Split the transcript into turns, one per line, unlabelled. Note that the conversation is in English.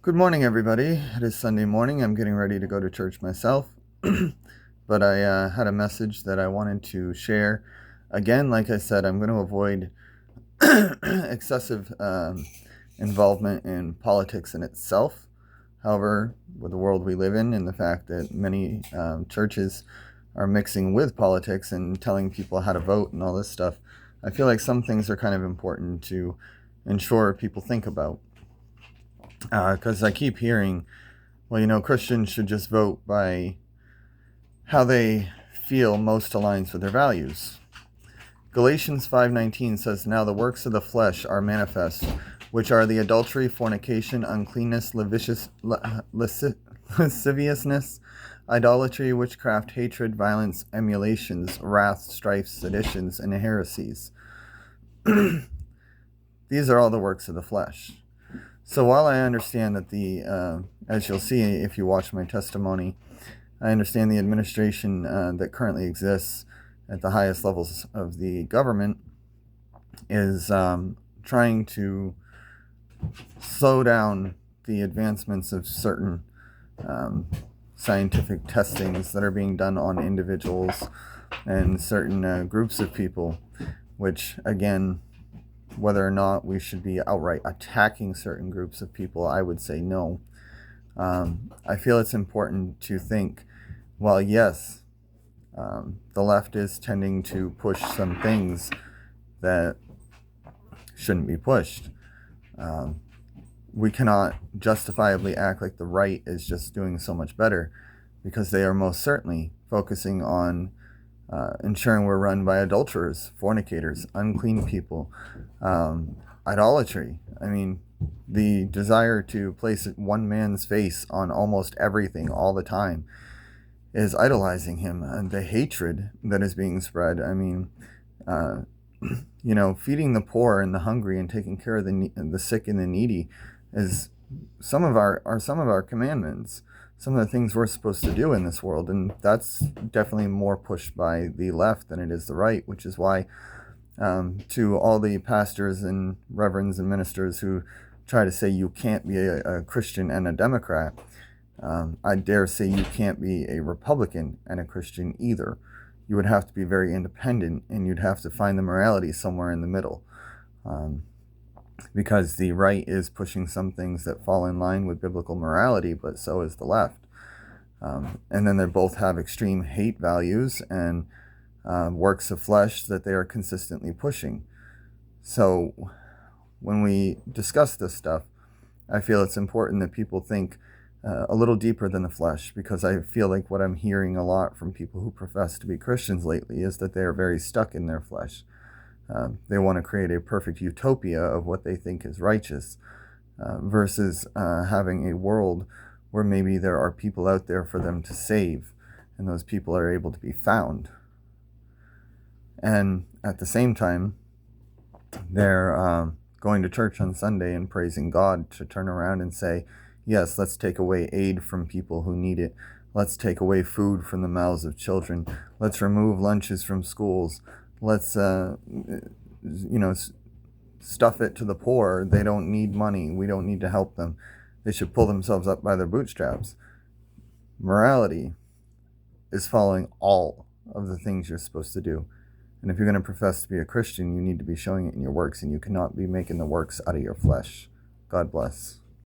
Good morning, everybody. It is Sunday morning. I'm getting ready to go to church myself, but I had a message that I wanted to share. Again, like I said, I'm going to avoid excessive involvement in politics in itself. However, with the world we live in and the fact that many churches are mixing with politics and telling people how to vote and all this stuff, I feel like some things are kind of important to ensure people think about. Because I keep hearing, well, Christians should just vote by how they feel most aligns with their values. Galatians 5:19 says, "Now the works of the flesh are manifest, which are the adultery, fornication, uncleanness, lasciviousness, idolatry, witchcraft, hatred, violence, emulations, wrath, strife, seditions, and heresies." These are all the works of the flesh. So while I understand that as you'll see if you watch my testimony, I understand the administration that currently exists at the highest levels of the government is trying to slow down the advancements of certain scientific testings that are being done on individuals and certain groups of people, which, again, whether or not we should be outright attacking certain groups of people, I would say no. I feel it's important to think, well, yes, the left is tending to push some things that shouldn't be pushed. We cannot justifiably act like the right is just doing so much better, because they are most certainly focusing on ensuring we're run by adulterers, fornicators, unclean people, idolatry. I mean, the desire to place one man's face on almost everything all the time is idolizing him, and the hatred that is being spread. I mean, feeding the poor and the hungry and taking care of the sick and the needy is some of our commandments, some of the things we're supposed to do in this world, and that's definitely more pushed by the left than it is the right, which is why to all the pastors and reverends and ministers who try to say you can't be a Christian and a Democrat, I dare say you can't be a Republican and a Christian either. You would have to be very independent, and you'd have to find the morality somewhere in the middle, because the right is pushing some things that fall in line with biblical morality, but so is the left. And then they both have extreme hate values and works of flesh that they are consistently pushing. So when we discuss this stuff, I feel it's important that people think a little deeper than the flesh, because I feel like what I'm hearing a lot from people who profess to be Christians lately is that they are very stuck in their flesh. They want to create a perfect utopia of what they think is righteous, versus having a world where maybe there are people out there for them to save, and those people are able to be found. And at the same time, they're going to church on Sunday and praising God to turn around and say, yes, let's take away aid from people who need it. Let's take away food from the mouths of children. Let's remove lunches from schools. Let's, stuff it to the poor. They don't need money. We don't need to help them. They should pull themselves up by their bootstraps. Morality is following all of the things you're supposed to do. And if you're going to profess to be a Christian, you need to be showing it in your works, and you cannot be making the works out of your flesh. God bless.